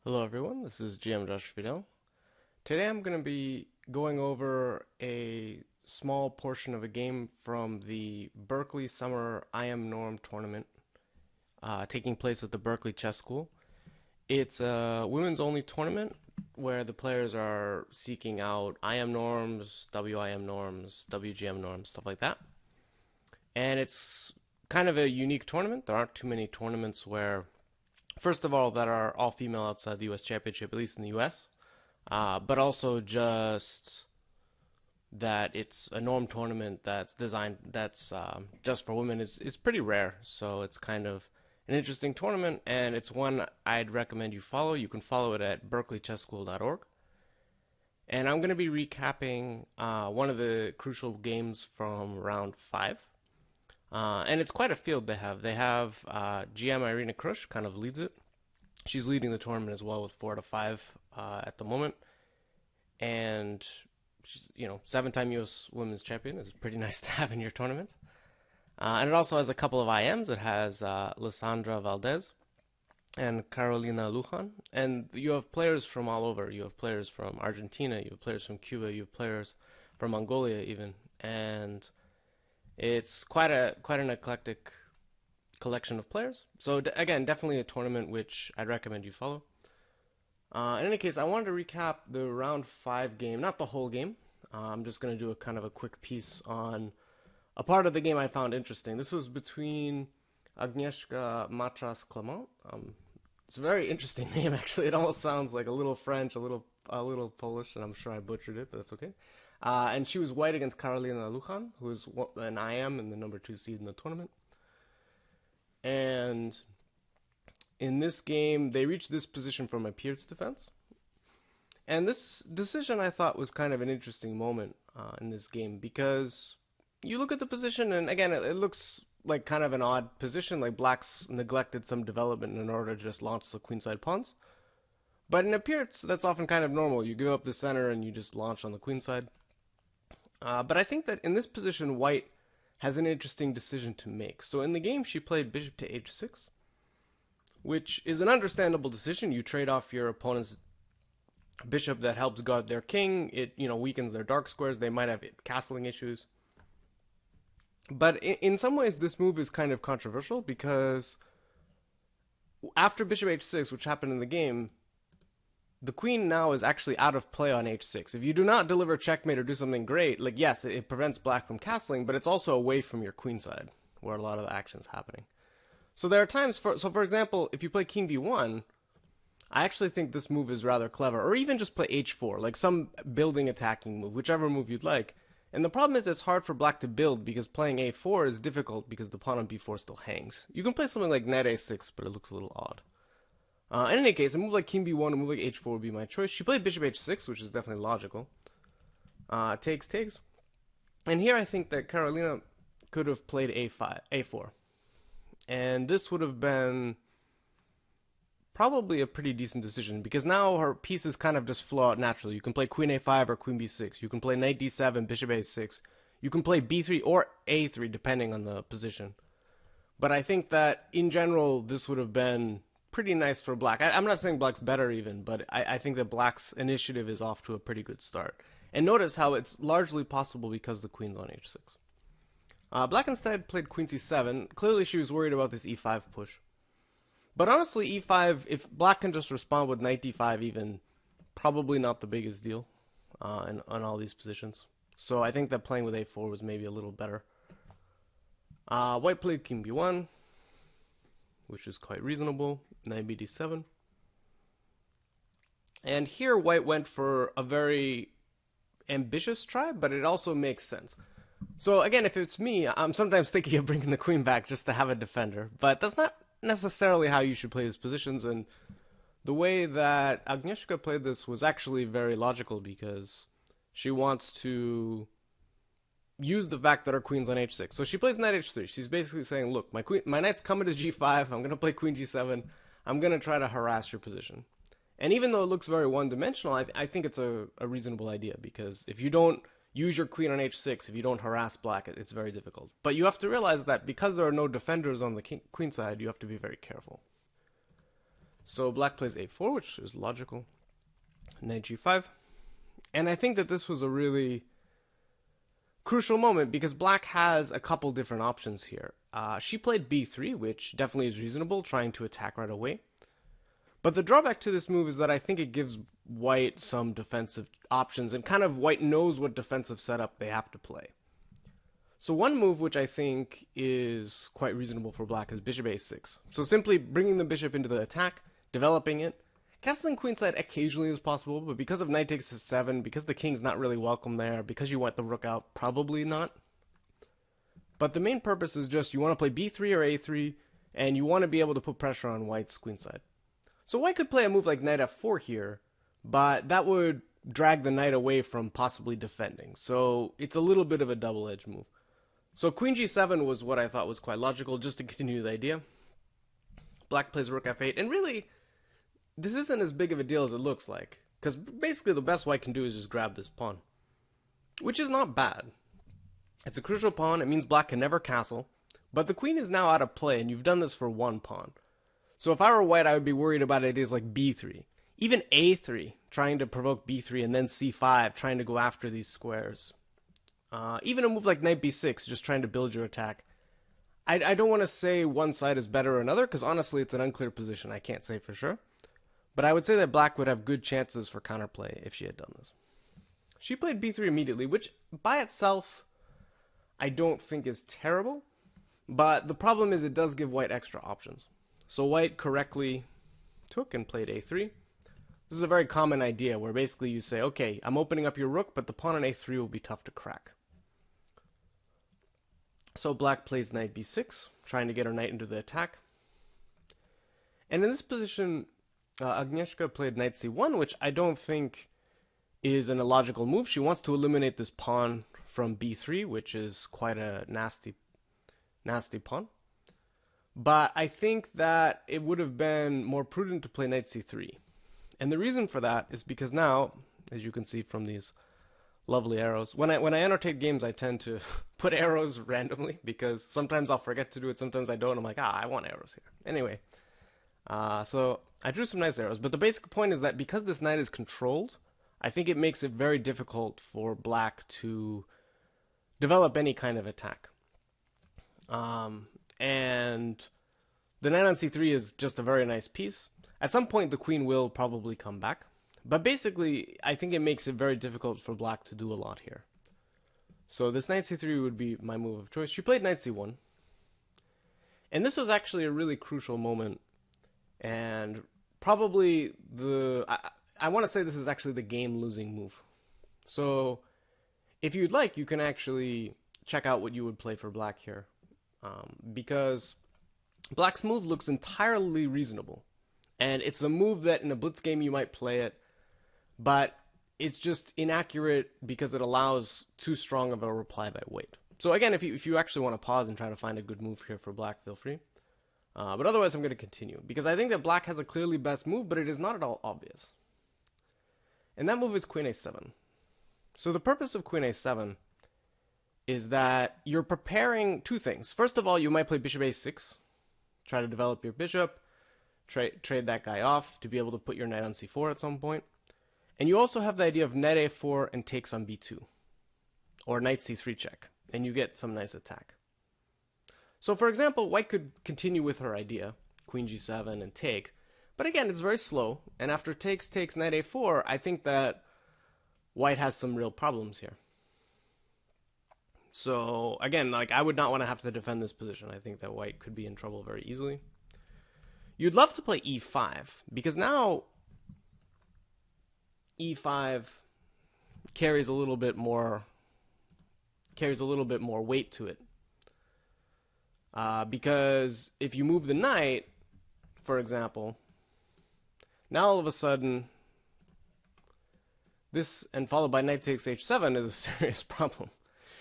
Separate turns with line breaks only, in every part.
Hello everyone, this is GM Josh Fidel. Today I'm going to be going over a small portion of a game from the Berkeley Summer IM Norm tournament taking place at the Berkeley Chess School. It's a women's only tournament where the players are seeking out IM norms, WIM norms, WGM norms, stuff like that. And it's kind of a unique tournament. There aren't too many tournaments where, first of all, that are all female outside the U.S. Championship, at least in the U.S. But also just that it's a norm tournament that's designed that's just for women is pretty rare. So it's kind of an interesting tournament, and it's one I'd recommend you follow. You can follow it at berkeleychessschool.org. And I'm going to be recapping one of the crucial games from round five. And it's quite a field they have. They have GM Irina Krush kind of leads it. She's leading the tournament as well with 4-5 at the moment. And she's, 7-time U.S. Women's Champion is pretty nice to have in your tournament. And it also has a couple of IMs. It has Lissandra Valdez and Carolina Lujan. And you have players from all over. You have players from Argentina. You have players from Cuba. You have players from Mongolia even. And it's quite an eclectic collection of players. So again, definitely a tournament which I'd recommend you follow. In any case, I wanted to recap the round five game, not the whole game. I'm just going to do a kind of a quick piece on a part of the game I found interesting. This was between Agnieszka Matras Clement. It's a very interesting name, actually. It almost sounds like a little French, a little Polish, and I'm sure I butchered it, but that's okay. And she was white against Carolina Lujan, who is an IM and the number 2 seed in the tournament. And in this game, they reached this position from a Pierce defense. And this decision I thought was kind of an interesting moment in this game because you look at the position, and again, it looks like kind of an odd position, like black's neglected some development in order to just launch the queenside pawns. But in a Pierce, that's often kind of normal. You give up the center and you just launch on the queenside. But I think that in this position, white has an interesting decision to make. So in the game, she played bishop to h6, which is an understandable decision. You trade off your opponent's bishop that helps guard their king. It weakens their dark squares. They might have castling issues. But in some ways, this move is kind of controversial because after bishop h6, which happened in the game, the queen now is actually out of play on h6. If you do not deliver checkmate or do something great, like yes, it prevents black from castling, but it's also away from your queenside, where a lot of the action's happening. So there are times for example, if you play king b1, I actually think this move is rather clever. Or even just play h4, like some building attacking move, whichever move you'd like. And the problem is it's hard for black to build because playing a4 is difficult because the pawn on b4 still hangs. You can play something like knight a6, but it looks a little odd. In any case, a move like king b1, a move like h4 would be my choice. She played bishop h6, which is definitely logical. Takes. And here I think that Carolina could have played a4. And this would have been probably a pretty decent decision because now her pieces kind of just flow out naturally. You can play queen a5 or queen b6. You can play knight d7, bishop a6. You can play b3 or a3 depending on the position. But I think that in general, this would have been pretty nice for black. I'm not saying black's better even, but I think that black's initiative is off to a pretty good start. And notice how it's largely possible because the queen's on h6. Black instead played queen c7. Clearly she was worried about this e5 push. But honestly, e5, if black can just respond with knight d5 even, probably not the biggest deal on all these positions. So I think that playing with a4 was maybe a little better. White played king b1, which is quite reasonable. Knight b d7. And here white went for a very ambitious try, but it also makes sense. So again, if it's me, I'm sometimes thinking of bringing the queen back just to have a defender, but that's not necessarily how you should play these positions. And the way that Agnieszka played this was actually very logical because she wants to use the fact that her queen's on h6. So she plays knight h3. She's basically saying, look, my knight's coming to g5. I'm going to play queen g7. I'm going to try to harass your position. And even though it looks very one-dimensional, I think it's a reasonable idea because if you don't use your queen on h6, if you don't harass black, it's very difficult. But you have to realize that because there are no defenders on the queen side, you have to be very careful. So black plays a4, which is logical. Knight g5. And I think that this was a really crucial moment because black has a couple different options here. She played b3, which definitely is reasonable, trying to attack right away. But the drawback to this move is that I think it gives white some defensive options, and kind of white knows what defensive setup they have to play. So one move which I think is quite reasonable for black is bishop a6. So simply bringing the bishop into the attack, developing it. Castling queenside occasionally is possible, but because of knight takes a7, because the king's not really welcome there, because you want the rook out, probably not. But the main purpose is just you want to play b3 or a3, and you want to be able to put pressure on white's queenside. So white could play a move like knight f4 here, but that would drag the knight away from possibly defending. So it's a little bit of a double-edged move. So queen g7 was what I thought was quite logical, just to continue the idea. Black plays rook f8, and really, this isn't as big of a deal as it looks like, because basically the best white can do is just grab this pawn, which is not bad. It's a crucial pawn, it means black can never castle, but the queen is now out of play, and you've done this for one pawn. So if I were white, I would be worried about ideas like b3, even a3, trying to provoke b3, and then c5, trying to go after these squares. Even a move like knight b6, just trying to build your attack. I don't want to say one side is better or another, because honestly it's an unclear position, I can't say for sure. But I would say that black would have good chances for counterplay if she had done this. She played b3 immediately, which by itself I don't think is terrible. But the problem is it does give white extra options. So white correctly took and played a3. This is a very common idea where basically you say, okay, I'm opening up your rook, but the pawn on a3 will be tough to crack. So black plays knight b6, trying to get her knight into the attack. And in this position, Agnieszka played knight c1, which I don't think is an illogical move. She wants to eliminate this pawn from b3, which is quite a nasty pawn. But I think that it would have been more prudent to play knight c3. And the reason for that is because now, as you can see from these lovely arrows, when I annotate games, I tend to put arrows randomly because sometimes I'll forget to do it, sometimes I don't. I'm like, I want arrows here. Anyway, so I drew some nice arrows. But the basic point is that because this knight is controlled, I think it makes it very difficult for black to develop any kind of attack. And the knight on c3 is just a very nice piece. At some point, the queen will probably come back. But basically, I think it makes it very difficult for black to do a lot here. So this knight c3 would be my move of choice. She played knight c1. And this was actually a really crucial moment. And probably I want to say this is actually the game-losing move. So if you'd like, you can actually check out what you would play for black here. Because black's move looks entirely reasonable. And it's a move that in a blitz game you might play it, but it's just inaccurate because it allows too strong of a reply by white. So again, if you actually want to pause and try to find a good move here for black, feel free. But otherwise I'm going to continue, because I think that black has a clearly best move, but it is not at all obvious. And that move is queen a7. So the purpose of queen a7 is that you're preparing two things. First of all, you might play bishop a6, try to develop your bishop, trade that guy off to be able to put your knight on c4 at some point. And you also have the idea of knight a4 and takes on b2, or knight c3 check, and you get some nice attack. So for example, white could continue with her idea, queen g7 and take, but again, it's very slow, and after takes knight a4, I think that white has some real problems here. So again, like, I would not want to have to defend this position. I think that white could be in trouble very easily. You'd love to play e5, because now e5 carries a little bit more weight to it. Because if you move the knight, for example, now all of a sudden this, and followed by knight takes h7, is a serious problem.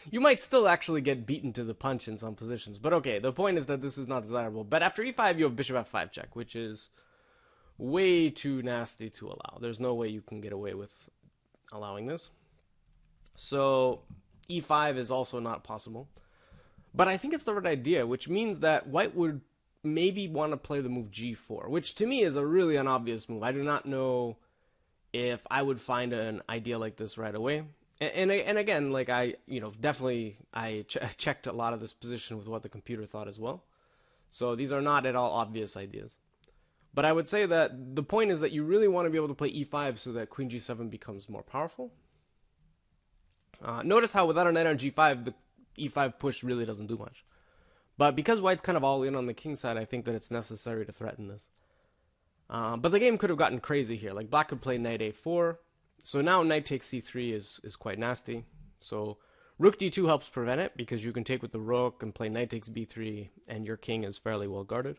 You might still actually get beaten to the punch in some positions, but okay, the point is that this is not desirable. But after e5, you have bishop f5 check, which is way too nasty to allow. There's no way you can get away with allowing this. So e5 is also not possible. But I think it's the right idea, which means that white would maybe want to play the move G4, which to me is a really unobvious move. I do not know if I would find an idea like this right away. And again, like definitely I checked a lot of this position with what the computer thought as well. So these are not at all obvious ideas. But I would say that the point is that you really want to be able to play e5 so that queen g7 becomes more powerful. Notice how without a knight on g5, the e5 push really doesn't do much. But because white's kind of all in on the king side, I think that it's necessary to threaten this. But the game could have gotten crazy here. Like black could play knight a4. So now knight takes c3 is quite nasty. So rook d2 helps prevent it because you can take with the rook and play knight takes b3 and your king is fairly well guarded.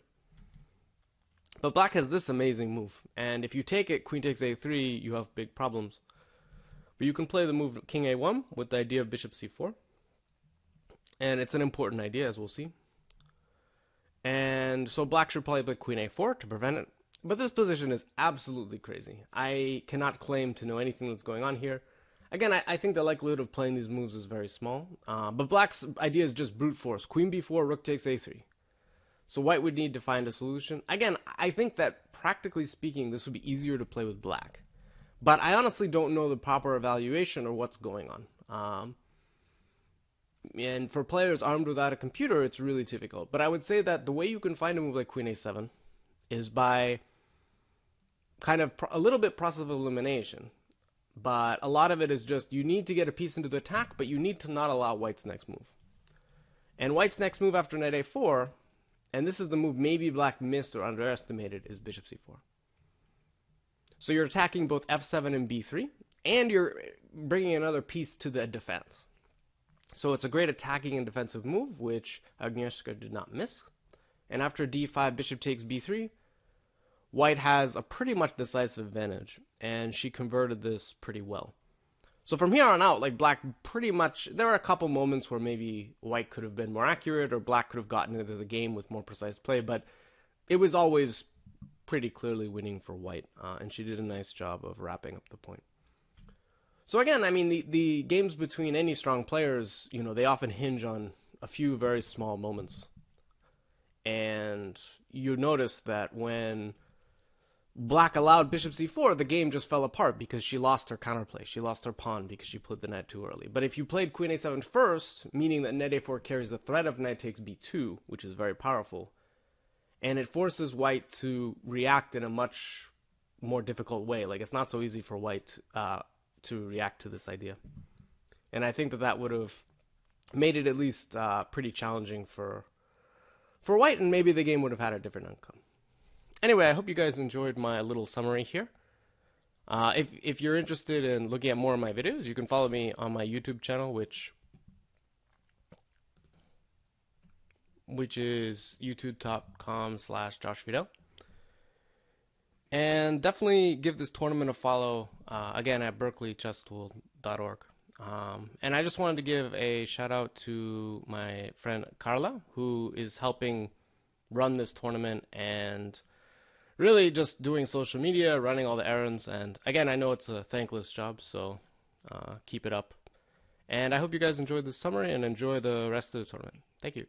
But black has this amazing move. And if you take it, queen takes a3, you have big problems. But you can play the move king a1 with the idea of bishop c4. And it's an important idea, as we'll see. And so black should probably play queen a4 to prevent it. But this position is absolutely crazy. I cannot claim to know anything that's going on here. Again, I think the likelihood of playing these moves is very small. But black's idea is just brute force. Queen b4, rook takes a3. So white would need to find a solution. Again, I think that practically speaking, this would be easier to play with black. But I honestly don't know the proper evaluation or what's going on. And for players armed without a computer, it's really difficult. But I would say that the way you can find a move like queen a7 is by kind of a little bit process of elimination. But a lot of it is just you need to get a piece into the attack, but you need to not allow white's next move. And white's next move after knight a4, and this is the move maybe black missed or underestimated, is bishop c4. So you're attacking both f7 and b3, and you're bringing another piece to the defense. So it's a great attacking and defensive move, which Agnieszka did not miss. And after d5, bishop takes b3, white has a pretty much decisive advantage, and she converted this pretty well. So from here on out, like black pretty much, there are a couple moments where maybe white could have been more accurate or black could have gotten into the game with more precise play, but it was always pretty clearly winning for white, and she did a nice job of wrapping up the point. So again, I mean, the games between any strong players, they often hinge on a few very small moments. And you notice that when black allowed bishop c4, the game just fell apart because she lost her counterplay. She lost her pawn because she played the knight too early. But if you played queen a7 first, meaning that knight a4 carries the threat of knight takes b2, which is very powerful, and it forces white to react in a much more difficult way. Like, it's not so easy for white to react to this idea. And I think that that would have made it at least pretty challenging for white, and maybe the game would have had a different outcome. Anyway, I hope you guys enjoyed my little summary here. If you're interested in looking at more of my videos, you can follow me on my YouTube channel, which is youtube.com/JoshFidel. And definitely give this tournament a follow, again, at berkeleychesstool.org. And I just wanted to give a shout out to my friend Carla, who is helping run this tournament and really just doing social media, running all the errands. And again, I know it's a thankless job, so keep it up. And I hope you guys enjoyed this summary and enjoy the rest of the tournament. Thank you.